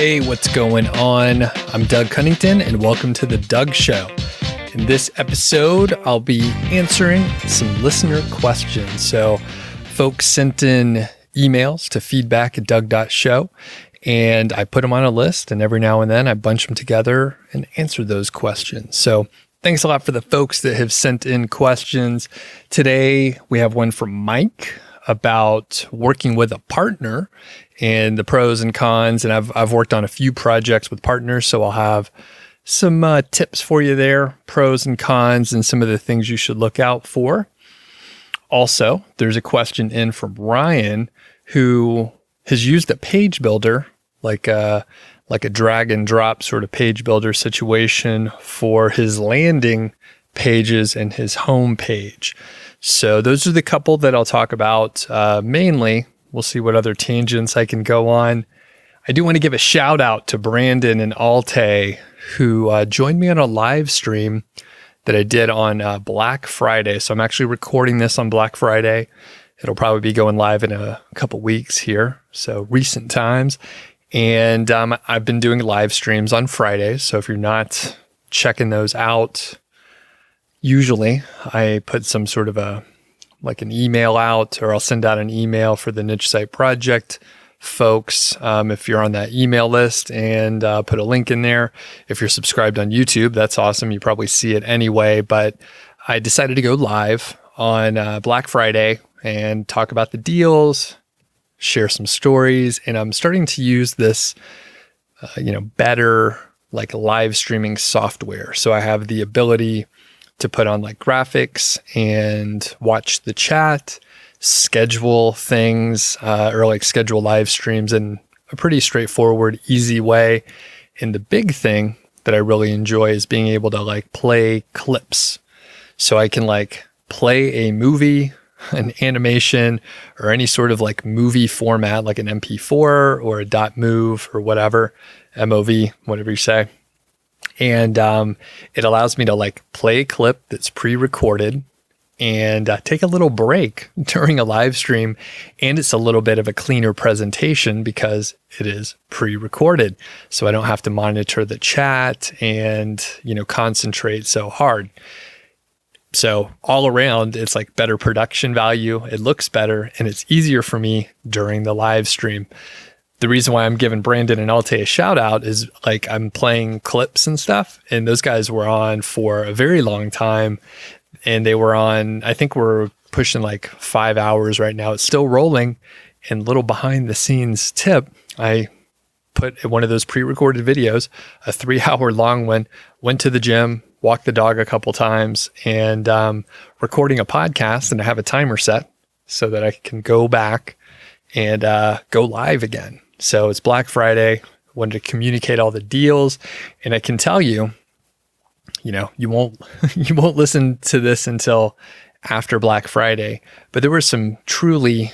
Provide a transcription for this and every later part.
Hey, what's going on? I'm Doug Cunnington, and welcome to The Doug Show. In this episode, I'll be answering some listener questions. So folks sent in emails to feedback@doug.show, and I put them on a list, and every now and then I bunch them together and answer those questions. So thanks a lot for the folks that have sent in questions. Today, we have one from Mike about working with a partner and the pros and cons. And I've worked on a few projects with partners, so I'll have some tips for you there, pros and cons, and some of the things you should look out for. Also, there's a question in from Ryan who has used a page builder, like a drag and drop sort of page builder situation for his landing pages and his home page. So those are the couple that I'll talk about mainly. We'll see what other tangents I can go on. I do want to give a shout out to Brandon and Alte, who joined me on a live stream that I did on Black Friday. So I'm actually recording this on Black Friday. It'll probably be going live in a couple weeks here, so recent times. And I've been doing live streams on Fridays. So if you're not checking those out, usually I put some sort of an email out, or I'll send out an email for the Niche Site Project folks. If you're on that email list, and put a link in there. If you're subscribed on YouTube, that's awesome. You probably see it anyway, but I decided to go live on Black Friday and talk about the deals, share some stories. And I'm starting to use this, better live streaming software. So I have the ability to put on graphics and watch the chat, schedule things, or schedule live streams in a pretty straightforward, easy way. And the big thing that I really enjoy is being able to play clips. So I can play a movie, an animation, or any sort of movie format, like an MP4 or a .mov or whatever, MOV, whatever you say. And it allows me to play a clip that's pre-recorded and take a little break during a live stream. And it's a little bit of a cleaner presentation because it is pre-recorded. So I don't have to monitor the chat and, concentrate so hard. So all around, it's better production value. It looks better, and it's easier for me during the live stream. The reason why I'm giving Brandon and Alte a shout out is I'm playing clips and stuff, and those guys were on for a very long time, and they were on, I think we're pushing 5 hours right now. It's still rolling. And little behind the scenes tip, I put one of those pre-recorded videos, a 3-hour long one, went to the gym, walked the dog a couple times, and recording a podcast, and I have a timer set so that I can go back and go live again. So it's Black Friday, wanted to communicate all the deals, and I can tell you, you won't listen to this until after Black Friday, but there were some truly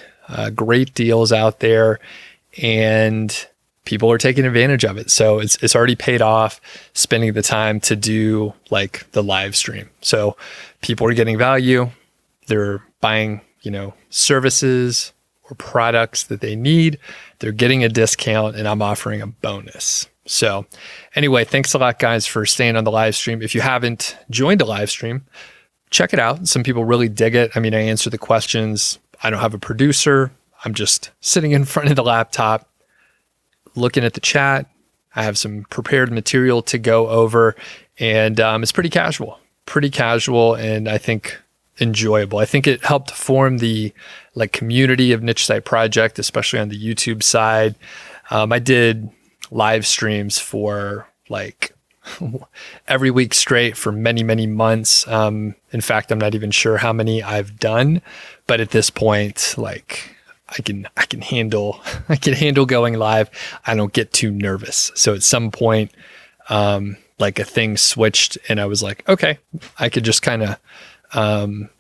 great deals out there, and people are taking advantage of it. So it's already paid off spending the time to do the live stream. So people are getting value. They're buying, services or products that they need. They're getting a discount, and I'm offering a bonus. So anyway, thanks a lot, guys, for staying on the live stream. If you haven't joined a live stream, check it out. Some people really dig it. I answer the questions. I don't have a producer. I'm just sitting in front of the laptop, looking at the chat. I have some prepared material to go over, and it's pretty casual, and I think enjoyable. I think it helped form the community of Niche Site Project, especially on the YouTube side. I did live streams for every week straight for many, many months. In fact, I'm not even sure how many I've done, but at this point, I can handle going live. I don't get too nervous. So at some point, a thing switched, and I was okay, I could just kind of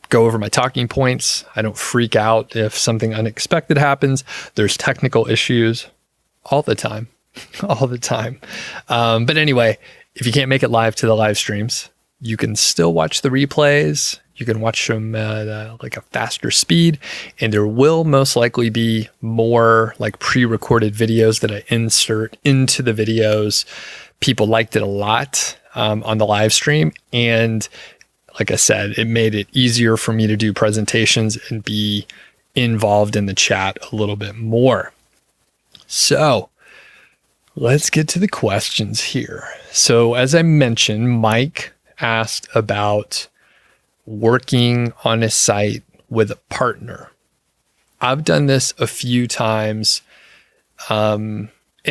go over my talking points. I don't freak out if something unexpected happens. There's technical issues all the time. But anyway, if you can't make it live to the live streams, you can still watch the replays. You can watch them at like a faster speed, and there will most likely be more like pre-recorded videos that I insert into the videos. People liked it a lot on the live stream, and like I said, it made it easier for me to do presentations and be involved in the chat a little bit more. So let's get to the questions here. So as I mentioned, Mike asked about working on a site with a partner. I've done this a few times. And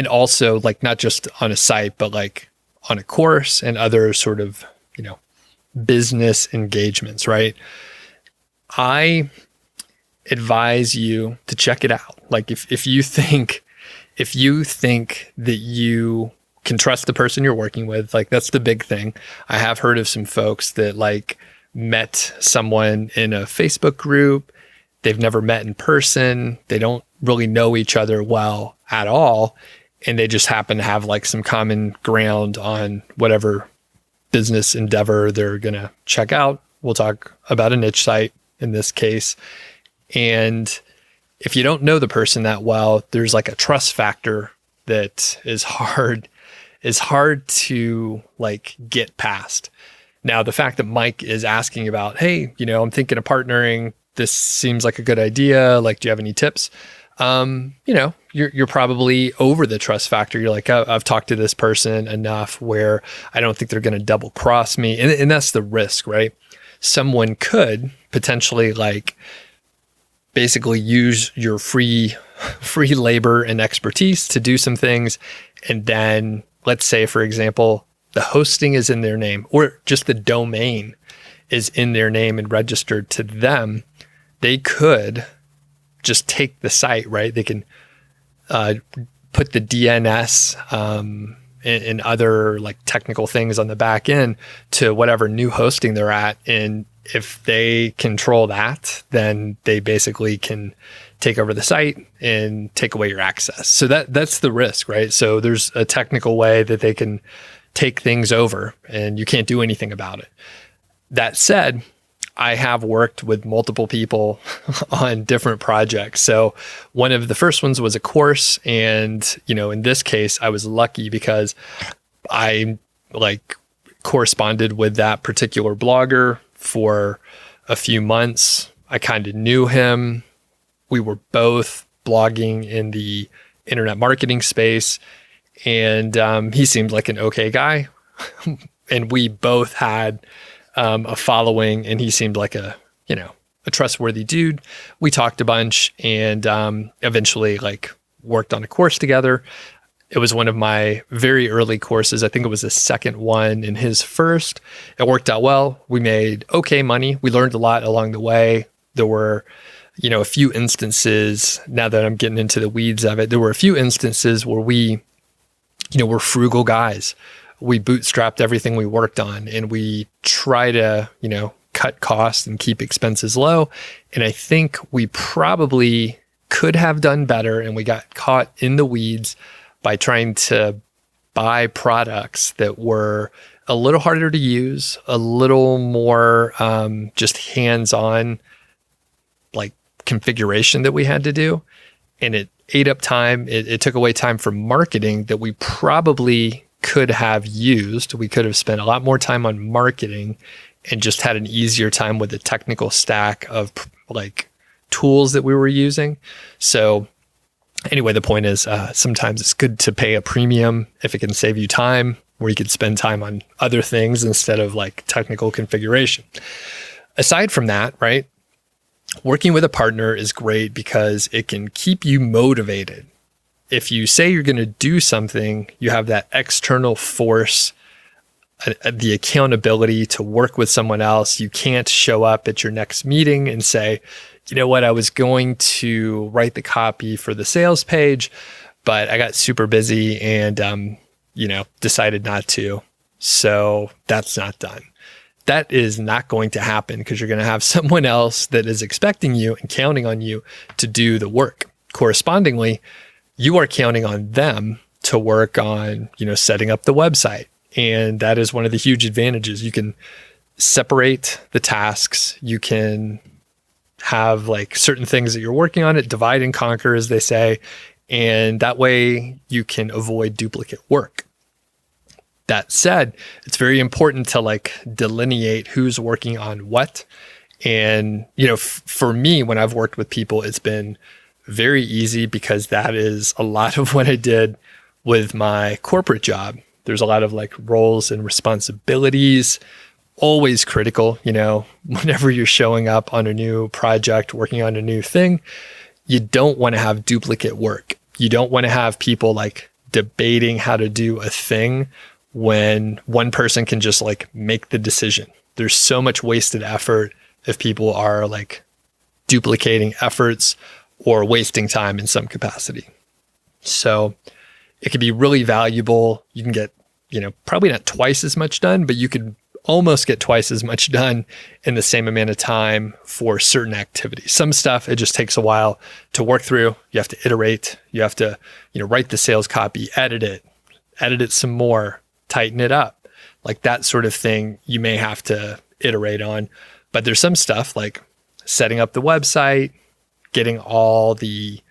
also like not just on a site, but like on a course and other sort of, business engagements, right? I advise you to check it out. Like if you think that you can trust the person you're working with, like that's the big thing. I have heard of some folks that like met someone in a Facebook group. They've never met in person. They don't really know each other well at all. And they just happen to have like some common ground on whatever business endeavor they're going to check out. We'll talk about a niche site in this case. And if you don't know the person that well, there's like a trust factor that is hard to like get past. Now, the fact that Mike is asking about, hey, I'm thinking of partnering. This seems like a good idea. Like, do you have any tips? You're probably over the trust factor. You're like, I've talked to this person enough where I don't think they're going to double cross me. And that's the risk, right? Someone could potentially like basically use your free labor and expertise to do some things. And then let's say, for example, the hosting is in their name or just the domain is in their name and registered to them. They could just take the site, right? They can put the DNS and other like technical things on the back end to whatever new hosting they're at. And if they control that, then they basically can take over the site and take away your access. So that's the risk, right? So there's a technical way that they can take things over and you can't do anything about it. That said, I have worked with multiple people on different projects. So one of the first ones was a course. And, in this case, I was lucky because I like corresponded with that particular blogger for a few months. I kind of knew him. We were both blogging in the internet marketing space. And he seemed like an okay guy. And we both had a following, and he seemed like a trustworthy dude. We talked a bunch and eventually like worked on a course together. It was one of my very early courses. I think it was the second one in his first. It worked out well. We made okay money. We learned a lot along the way. There were, a few instances, now that I'm getting into the weeds of it, there were a few instances where we, were frugal guys. We bootstrapped everything we worked on and we try to, cut costs and keep expenses low. And I think we probably could have done better, and we got caught in the weeds by trying to buy products that were a little harder to use, a little more just hands-on like configuration that we had to do. And it ate up time. It took away time from marketing that we probably could have used. We could have spent a lot more time on marketing and just had an easier time with the technical stack of like tools that we were using. So anyway, the point is sometimes it's good to pay a premium if it can save you time, where you could spend time on other things instead of like technical configuration. Aside from that, right, working with a partner is great because it can keep you motivated. If you say you're going to do something, you have that external force, the accountability to work with someone else. You can't show up at your next meeting and say, you know what, I was going to write the copy for the sales page, but I got super busy and, decided not to. So that's not done. That is not going to happen because you're going to have someone else that is expecting you and counting on you to do the work. Correspondingly, you are counting on them to work on, setting up the website. And that is one of the huge advantages. You can separate the tasks. You can have like certain things that you're working on, it divide and conquer, as they say, and that way you can avoid duplicate work. That said, it's very important to like delineate who's working on what. And, for me, when I've worked with people, it's been very easy because that is a lot of what I did with my corporate job. There's a lot of like roles and responsibilities, always critical, whenever you're showing up on a new project, working on a new thing, you don't want to have duplicate work. You don't want to have people like debating how to do a thing when one person can just like make the decision. There's so much wasted effort if people are like duplicating efforts or wasting time in some capacity. So it could be really valuable. You can get, probably not twice as much done, but you could almost get twice as much done in the same amount of time for certain activities. Some stuff, it just takes a while to work through. You have to iterate. You have to, write the sales copy, edit it some more, tighten it up. Like that sort of thing you may have to iterate on. But there's some stuff like setting up the website, getting all the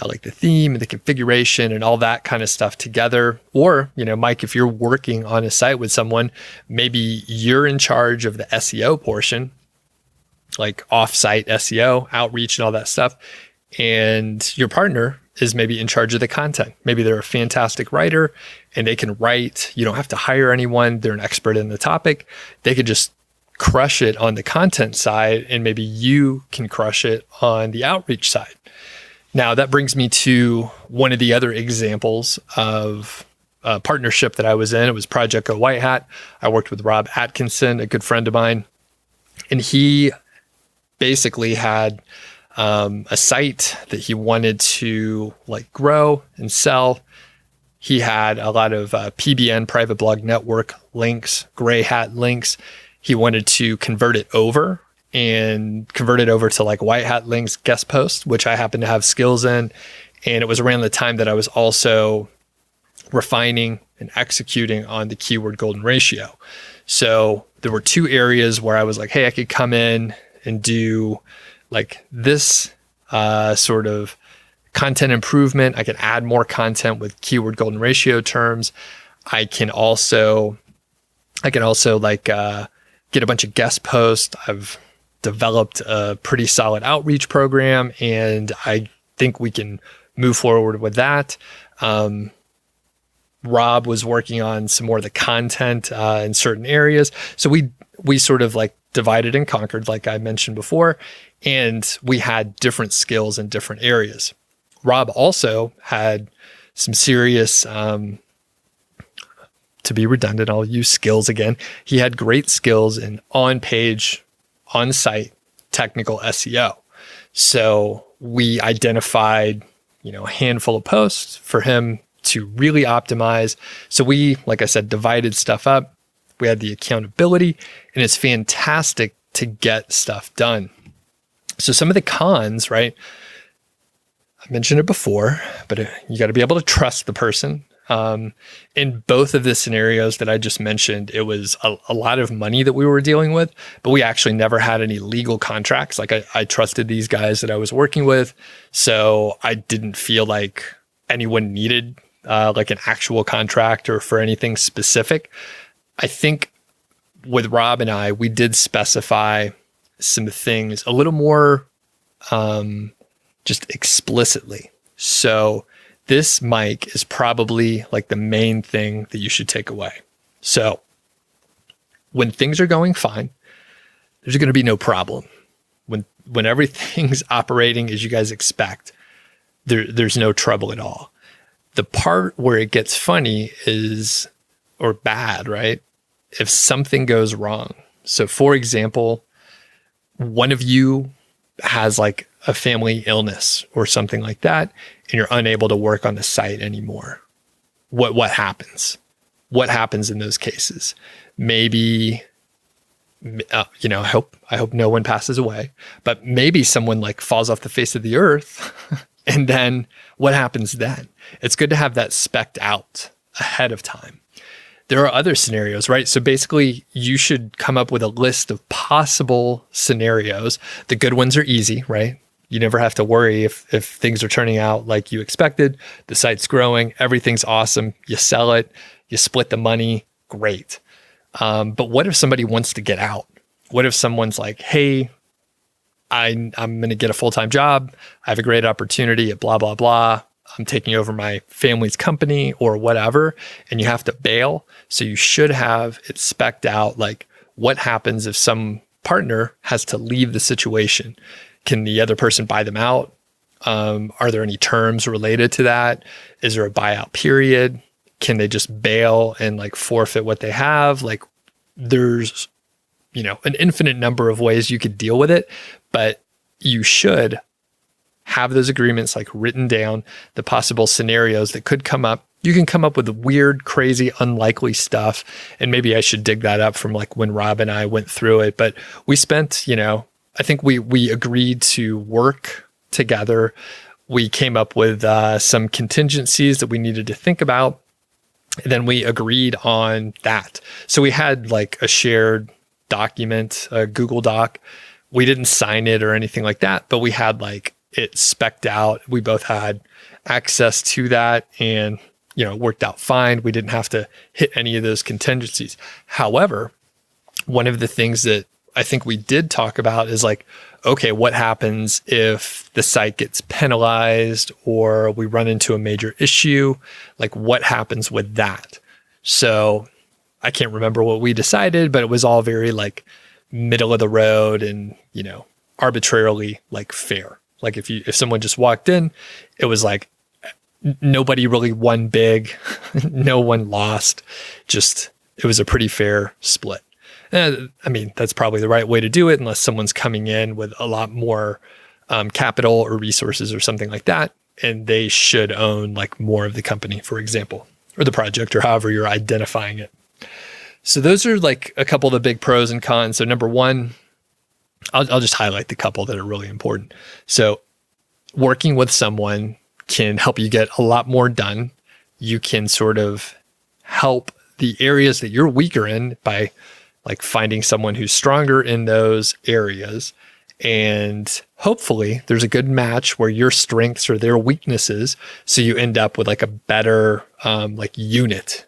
like the theme and the configuration and all that kind of stuff together. Or, Mike, if you're working on a site with someone, maybe you're in charge of the SEO portion, like off-site SEO, outreach and all that stuff. And your partner is maybe in charge of the content. Maybe they're a fantastic writer and they can write. You don't have to hire anyone. They're an expert in the topic. They could just crush it on the content side, and maybe you can crush it on the outreach side. Now, that brings me to one of the other examples of a partnership that I was in. It was Project Go White Hat. I worked with Rob Atkinson, a good friend of mine, and he basically had a site that he wanted to like grow and sell. He had a lot of PBN, private blog network links, gray hat links. He wanted to convert it over to like white hat links, guest posts, which I happen to have skills in. And it was around the time that I was also refining and executing on the keyword golden ratio. So there were two areas where I was like, hey, I could come in and do like this sort of content improvement. I can add more content with keyword golden ratio terms. I can also like get a bunch of guest posts. I've developed a pretty solid outreach program, and I think we can move forward with that. Rob was working on some more of the content in certain areas. So we sort of like divided and conquered, like I mentioned before, and we had different skills in different areas. Rob also had some serious, to be redundant, I'll use skills again. He had great skills in on-page, on-site technical SEO. So we identified, a handful of posts for him to really optimize. So we, like I said, divided stuff up. We had the accountability, and it's fantastic to get stuff done. So some of the cons, right? I mentioned it before, but you got to be able to trust the person. In both of the scenarios that I just mentioned, it was a lot of money that we were dealing with, but we actually never had any legal contracts. Like I trusted these guys that I was working with, so I didn't feel like anyone needed like an actual contract or for anything specific. I think with Rob and I, we did specify some things a little more just explicitly. So this, Mike, is probably like the main thing that you should take away. So when things are going fine, there's going to be no problem. When everything's operating as you guys expect, there's no trouble at all. The part where it gets funny is, or bad, right? If something goes wrong. So for example, one of you has like a family illness or something like that, and you're unable to work on the site anymore. What happens? What happens in those cases? Maybe, I hope no one passes away, but maybe someone like falls off the face of the earth. And then what happens then? It's good to have that spec'd out ahead of time. there are other scenarios, right? So basically, you should come up with a list of possible scenarios. The good ones are easy, right? You never have to worry if things are turning out like you expected. The site's growing, everything's awesome. You sell it, you split the money, great. But what if somebody wants to get out? What if someone's like, hey, I'm going to get a full-time job. I have a great opportunity at blah, blah, blah. I'm taking over my family's company or whatever, and you have to bail. So you should have it spec'd out, like what happens if some partner has to leave the situation. Can the other person buy them out? Are there any terms related to that? Is there a buyout period? Can they just bail and like forfeit what they have? Like there's, an infinite number of ways you could deal with it, but you should have those agreements like written down, the possible scenarios that could come up. You can come up with weird, crazy, unlikely stuff. And maybe I should dig that up from like when Rob and I went through it, but we spent, I think we agreed to work together. We came up with some contingencies that we needed to think about. And then we agreed on that. So we had like a shared document, a Google Doc. We didn't sign it or anything like that, but we had like it spec'd out. We both had access to that and, it worked out fine. We didn't have to hit any of those contingencies. However, one of the things that I think we did talk about is like, okay, what happens if the site gets penalized or we run into a major issue? Like what happens with that? So I can't remember what we decided, but it was all very like middle of the road and, arbitrarily like fair. Like if someone just walked in, it was like nobody really won big, no one lost. Just, it was a pretty fair split. That's probably the right way to do it unless someone's coming in with a lot more capital or resources or something like that. And they should own like more of the company, for example, or the project or however you're identifying it. So those are like a couple of the big pros and cons. So number one, I'll just highlight the couple that are really important. So working with someone can help you get a lot more done. You can sort of help the areas that you're weaker in by like finding someone who's stronger in those areas. And hopefully there's a good match where your strengths are their weaknesses. So you end up with like a better unit,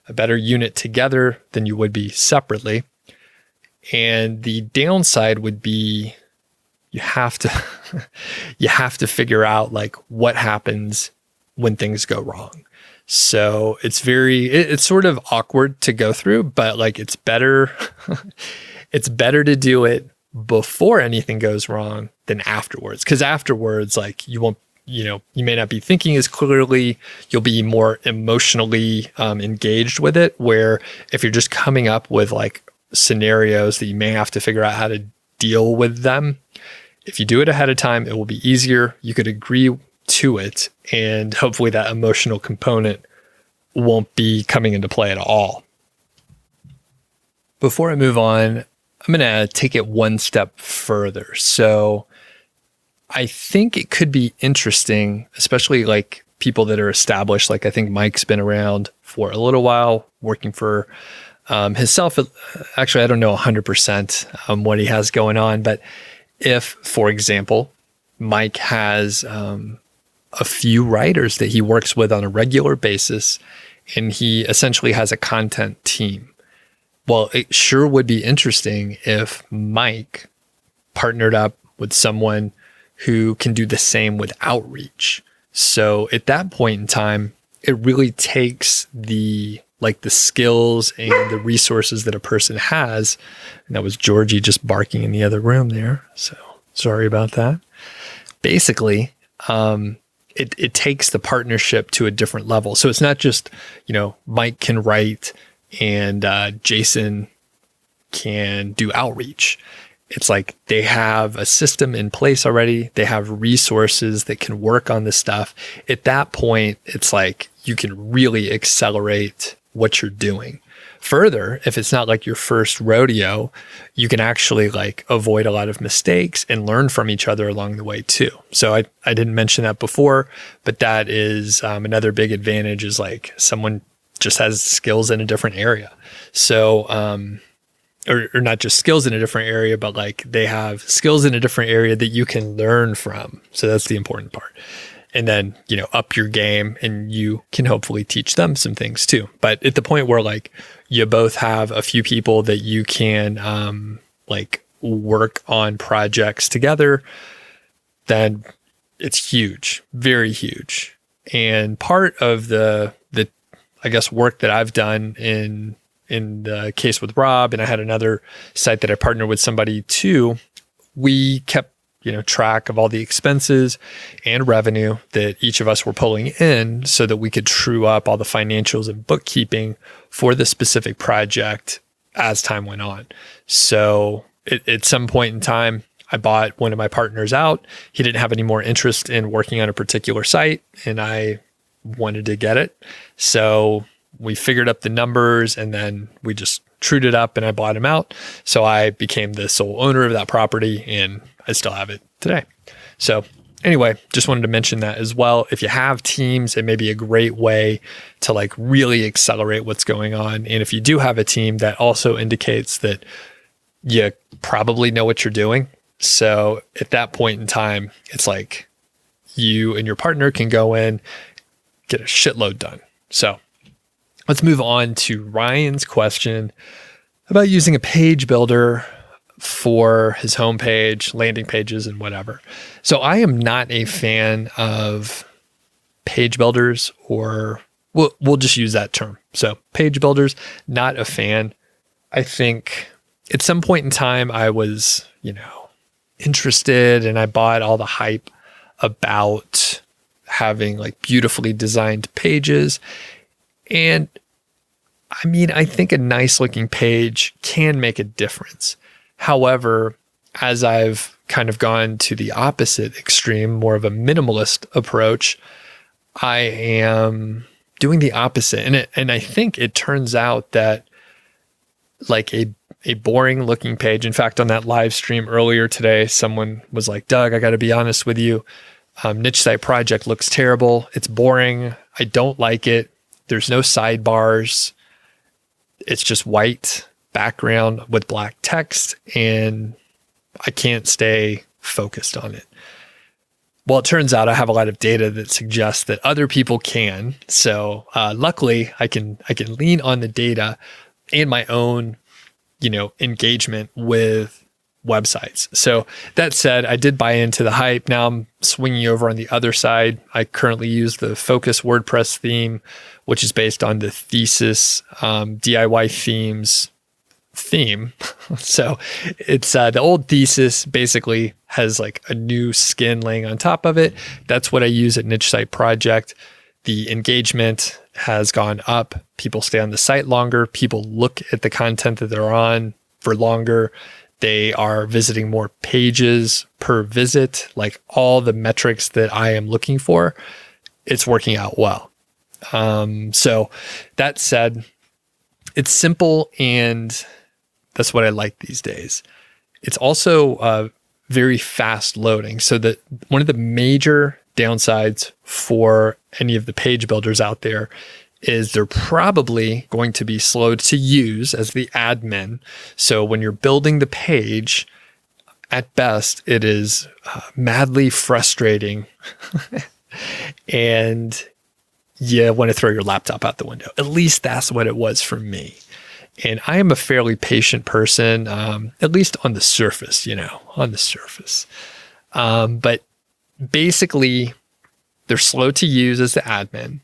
a better unit together than you would be separately. And the downside would be you have to figure out like what happens when things go wrong. So it's sort of awkward to go through, but like it's better to do it before anything goes wrong than afterwards. Because afterwards, like you won't, you may not be thinking as clearly, you'll be more emotionally engaged with it. Where if you're just coming up with like scenarios that you may have to figure out how to deal with them, if you do it ahead of time, it will be easier. You could agree to it, and hopefully that emotional component won't be coming into play at all. Before I move on, I'm going to take it one step further. So I think it could be interesting, especially like people that are established. Like I think Mike's been around for a little while, working for himself. Actually, I don't know 100% what he has going on, but if, for example, Mike has a few writers that he works with on a regular basis, and he essentially has a content team. Well, it sure would be interesting if Mike partnered up with someone who can do the same with outreach. So at that point in time, it really takes the skills and the resources that a person has. And that was Georgie just barking in the other room there. So sorry about that. Basically, it takes the partnership to a different level. So it's not just, Mike can write and Jason can do outreach. It's like they have a system in place already. They have resources that can work on this stuff. At that point, it's like you can really accelerate what you're doing. Further, if it's not like your first rodeo, you can actually like avoid a lot of mistakes and learn from each other along the way too. So I didn't mention that before, but that is another big advantage is like someone just has skills in a different area. So, or not just skills in a different area, but like they have skills in a different area that you can learn from. So that's the important part. And then, up your game and you can hopefully teach them some things too. But at the point where like you both have a few people that you can like work on projects together, then it's huge, very huge. And part of the I guess work that I've done in the case with Rob, and I had another site that I partnered with somebody too, we kept track of all the expenses and revenue that each of us were pulling in so that we could true up all the financials and bookkeeping for the specific project as time went on. So at some point in time, I bought one of my partners out. He didn't have any more interest in working on a particular site, and I wanted to get it. So we figured up the numbers, and then we just trued it up, and I bought him out. So I became the sole owner of that property, and I still have it today. So anyway, just wanted to mention that as well. If you have teams, it may be a great way to like really accelerate what's going on. And if you do have a team, that also indicates that you probably know what you're doing. So at that point in time, it's like you and your partner can go in, get a shitload done. So let's move on to Ryan's question about using a page builder for his homepage, landing pages, and whatever. So I am not a fan of page builders, or we'll just use that term. So page builders, not a fan. I think at some point in time I was, interested, and I bought all the hype about having like beautifully designed pages. And I mean, I think a nice looking page can make a difference. However, as I've kind of gone to the opposite extreme, more of a minimalist approach, I am doing the opposite. And I think it turns out that like a boring looking page. In fact, on that live stream earlier today, someone was like, Doug, I got to be honest with you. Niche Site Project looks terrible. It's boring. I don't like it. There's no sidebars. It's just white background with black text, and I can't stay focused on it. Well, it turns out I have a lot of data that suggests that other people can. So luckily, I can lean on the data and my own, engagement with websites. So that said, I did buy into the hype. Now I'm swinging over on the other side. I currently use the Focus WordPress theme, which is based on the Thesis DIY themes theme. So it's the old Thesis basically has like a new skin laying on top of it. That's what I use at Niche Site Project. The engagement has gone up. People stay on the site longer. People look at the content that they're on for longer. They are visiting more pages per visit, like all the metrics that I am looking for. It's working out well. So that said, it's simple, and that's what I like these days. It's also very fast loading. So that one of the major downsides for any of the page builders out there is they're probably going to be slow to use as the admin. So when you're building the page, at best, it is madly frustrating and you want to throw your laptop out the window. At least that's what it was for me. And I am a fairly patient person, at least on the surface, on the surface. But basically, they're slow to use as the admin.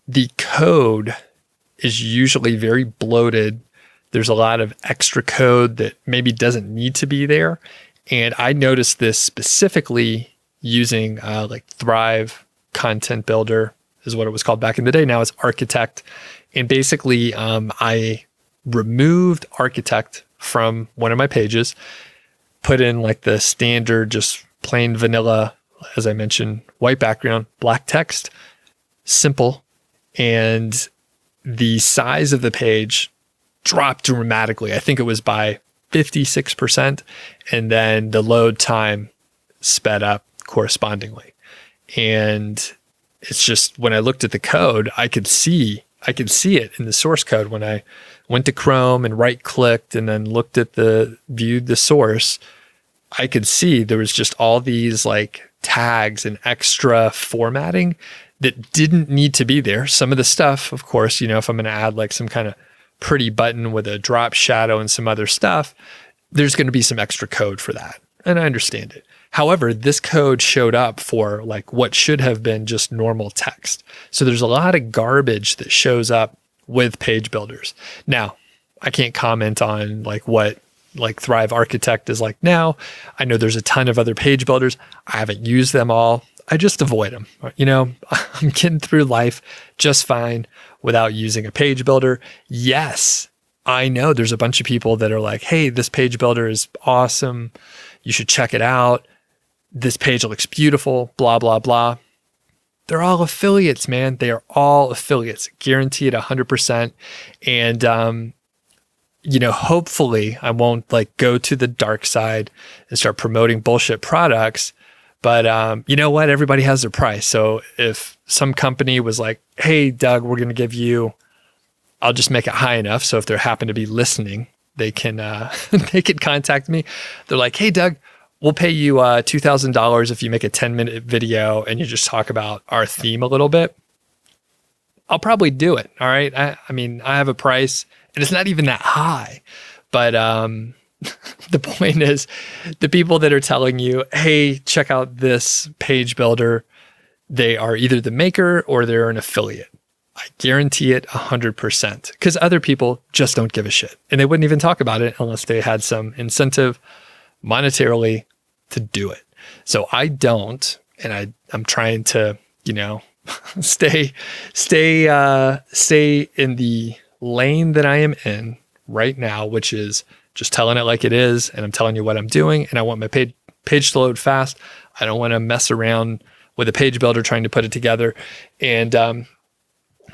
The code is usually very bloated. There's a lot of extra code that maybe doesn't need to be there. And I noticed this specifically using like Thrive Content Builder is what it was called back in the day. Now it's Architect. And basically, I removed Architect from one of my pages, put in like the standard, just plain vanilla, as I mentioned, white background, black text, simple. And the size of the page dropped dramatically. I think it was by 56%. And then the load time sped up correspondingly. And it's just, when I looked at the code, I could see I could see it in the source code when I went to Chrome and right clicked and then looked at viewed the source. I could see there was just all these like tags and extra formatting that didn't need to be there. Some of the stuff, of course, if I'm going to add like some kind of pretty button with a drop shadow and some other stuff, there's going to be some extra code for that. And I understand it. However, this code showed up for like what should have been just normal text. So there's a lot of garbage that shows up with page builders. Now, I can't comment on like what like Thrive Architect is like now. I know there's a ton of other page builders. I haven't used them all. I just avoid them. I'm getting through life just fine without using a page builder. Yes, I know there's a bunch of people that are like, hey, this page builder is awesome. You should check it out. This page looks beautiful, blah, blah, blah. They're all affiliates, man. They are all affiliates, guaranteed 100%. And, hopefully I won't like go to the dark side and start promoting bullshit products. But you know what? Everybody has their price. So if some company was like, hey, Doug, we're going to give you, I'll just make it high enough. So if they happen to be listening, they can they can contact me. They're like, hey, Doug, we'll pay you $2,000 if you make a 10-minute video and you just talk about our theme a little bit. I'll probably do it. All right. I mean, I have a price and it's not even that high, but the point is the people that are telling you, hey, check out this page builder, they are either the maker or they're an affiliate. I guarantee it 100% because other people just don't give a shit and they wouldn't even talk about it unless they had some incentive monetarily to do it. So I don't, and I'm trying to, stay in the lane that I am in right now, which is just telling it like it is. And I'm telling you what I'm doing. And I want my page to load fast. I don't want to mess around with a page builder trying to put it together. And,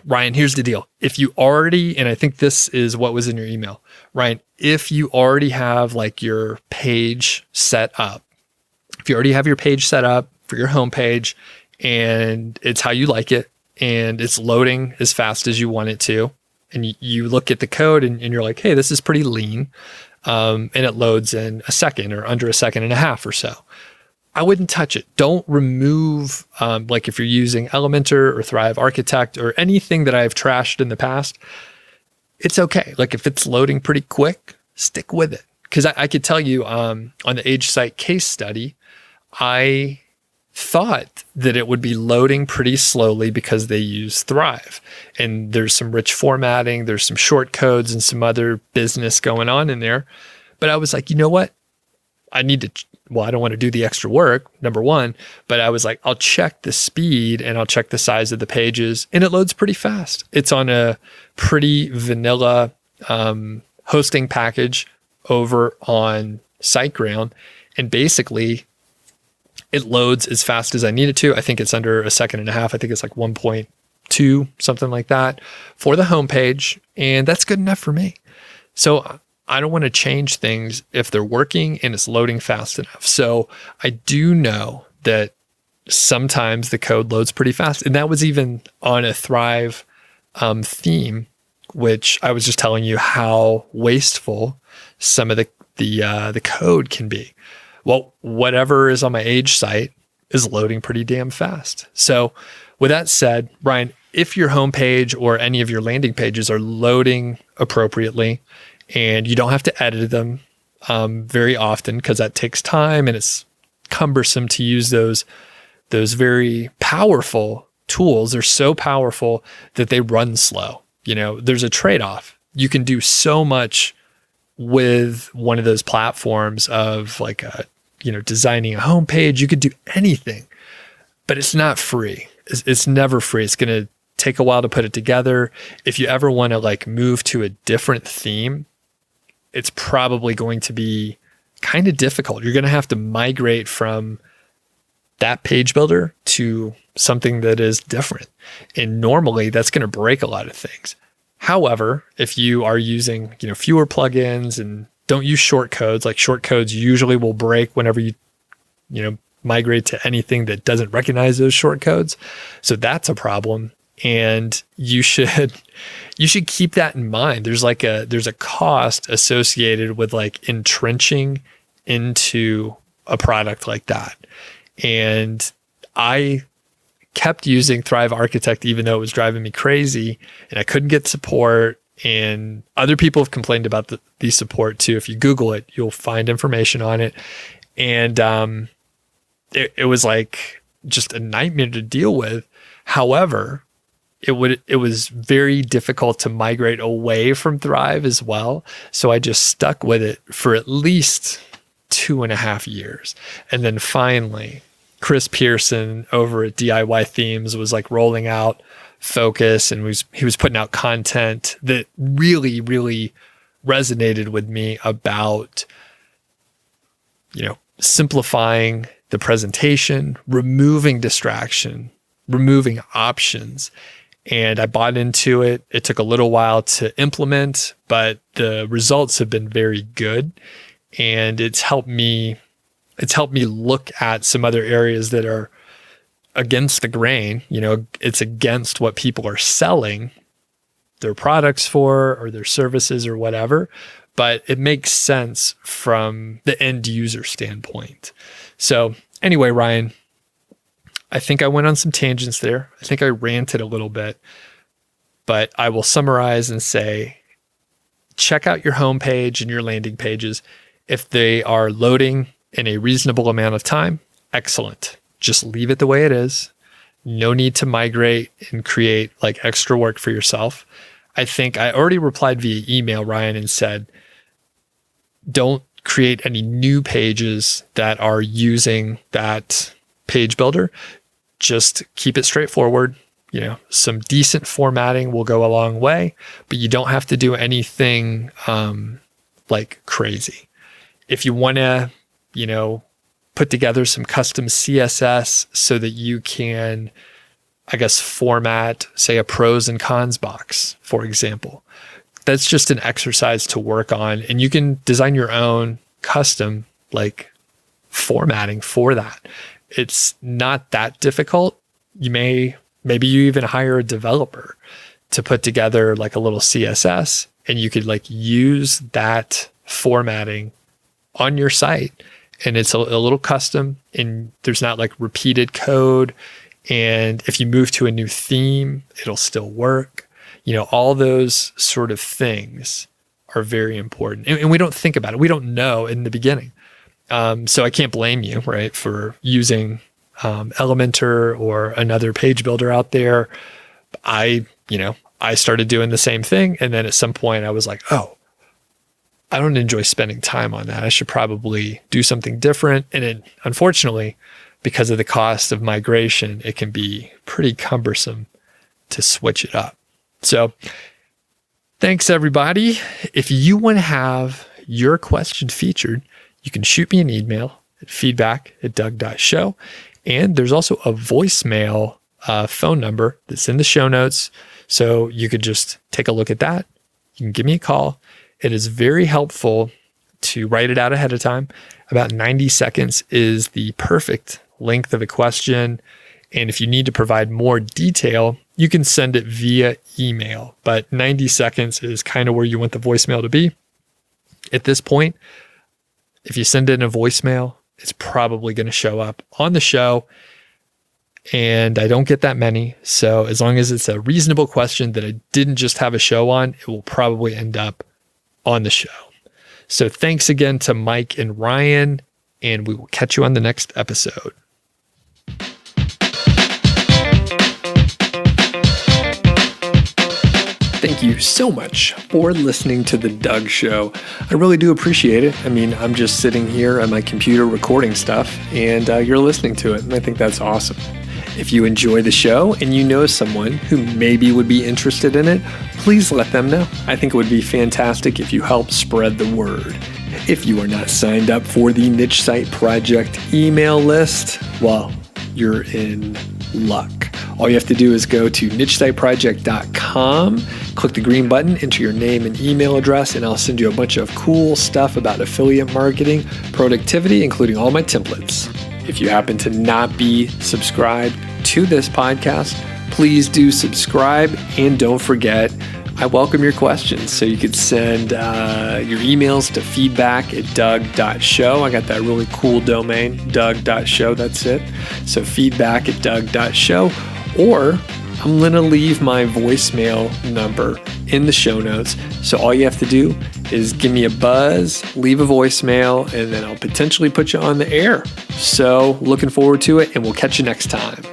Ryan, here's the deal. If you already, and I think this is what was in your email, Ryan, if you already have like your page set up, if you already have your page set up for your homepage and it's how you like it and it's loading as fast as you want it to, and you look at the code and you're like, hey, this is pretty lean, and it loads in a second or under a second and a half or so, I wouldn't touch it. Don't remove, like if you're using Elementor or Thrive Architect or anything that I've trashed in the past, it's okay. Like if it's loading pretty quick, stick with it. Because I could tell you on the Age Site case study, I thought that it would be loading pretty slowly because they use Thrive. And there's some rich formatting, there's some short codes and some other business going on in there. But I was like, you know what? I need to, I don't want to do the extra work, number one, but I was like, I'll check the speed and I'll check the size of the pages and it loads pretty fast. It's on a pretty vanilla hosting package over on SiteGround. And basically it loads as fast as I need it to. I think it's under a second and a half. I think it's like 1.2, something like that for the homepage. And that's good enough for me. So I don't want to change things if they're working and it's loading fast enough. So I do know that sometimes the code loads pretty fast. And that was even on a Thrive theme, which I was just telling you how wasteful some of the code can be. Well, whatever is on my Age site is loading pretty damn fast. So with that said, Brian, if your homepage or any of your landing pages are loading appropriately, and you don't have to edit them very often because that takes time and it's cumbersome to use those very powerful tools. They're so powerful that they run slow. There's a trade-off. You can do so much with one of those platforms of like designing a homepage. You could do anything, but it's not free. It's never free. It's going to take a while to put it together. If you ever want to like move to a different theme, it's probably going to be kind of difficult. You're going to have to migrate from that page builder to something that is different. And normally that's going to break a lot of things. However, if you are using, fewer plugins and don't use short codes, like short codes usually will break whenever you migrate to anything that doesn't recognize those short codes. So that's a problem. And you should keep that in mind. There's a cost associated with like entrenching into a product like that. And I kept using Thrive Architect, even though it was driving me crazy and I couldn't get support. And other people have complained about the support too. If you Google it, you'll find information on it. And it was like just a nightmare to deal with. However, it was very difficult to migrate away from Thrive as well. So I just stuck with it for at least 2.5 years. And then finally, Chris Pearson over at DIY Themes was like rolling out Focus, and he was putting out content that really, really resonated with me about, simplifying the presentation, removing distraction, removing options. And I bought into it. It took a little while to implement, but the results have been very good. And it's helped me look at some other areas that are against the grain. It's against what people are selling their products for or their services or whatever, but it makes sense from the end user standpoint. So anyway, Ryan, I think I went on some tangents there. I think I ranted a little bit, but I will summarize and say, check out your homepage and your landing pages. If they are loading in a reasonable amount of time, excellent. Just leave it the way it is. No need to migrate and create like extra work for yourself. I think I already replied via email, Ryan, and said, don't create any new pages that are using that page builder. Just keep it straightforward. Some decent formatting will go a long way, but you don't have to do anything like crazy. If you want to, put together some custom CSS so that you can, format, say, a pros and cons box, for example. That's just an exercise to work on. And you can design your own custom, formatting for that. It's not that difficult. Maybe you even hire a developer to put together like a little CSS, and you could use that formatting on your site. And it's a little custom, and there's not repeated code. And if you move to a new theme, it'll still work. All those sort of things are very important. And we don't think about it. We don't know in the beginning. So I can't blame you, right, for using Elementor or another page builder out there. I started doing the same thing. And then at some point I was like, oh, I don't enjoy spending time on that. I should probably do something different. And unfortunately, because of the cost of migration, it can be pretty cumbersome to switch it up. So thanks, everybody. If you want to have your question featured, you can shoot me an email at feedback@doug.show. And there's also a voicemail phone number that's in the show notes. So you could just take a look at that. You can give me a call. It is very helpful to write it out ahead of time. About 90 seconds is the perfect length of a question. And if you need to provide more detail, you can send it via email. But 90 seconds is kind of where you want the voicemail to be. At this point, if you send in a voicemail, it's probably going to show up on the show. And I don't get that many. So as long as it's a reasonable question that I didn't just have a show on, it will probably end up on the show. So thanks again to Mike and Ryan, and we will catch you on the next episode. Thank you so much for listening to The Doug Show. I really do appreciate it. I mean, I'm just sitting here on my computer recording stuff, and you're listening to it, and I think that's awesome. If you enjoy the show and you know someone who maybe would be interested in it, please let them know. I think it would be fantastic if you help spread the word. If you are not signed up for the Niche Site Project email list, well, you're in luck. All you have to do is go to nichesiteproject.com, click the green button, enter your name and email address, and I'll send you a bunch of cool stuff about affiliate marketing, productivity, including all my templates. If you happen to not be subscribed to this podcast, please do subscribe, and don't forget, I welcome your questions. So you could send your emails to feedback@doug.show. I got that really cool domain, doug.show. That's it. So feedback@doug.show. Or I'm going to leave my voicemail number in the show notes. So all you have to do is give me a buzz, leave a voicemail, and then I'll potentially put you on the air. So looking forward to it, and we'll catch you next time.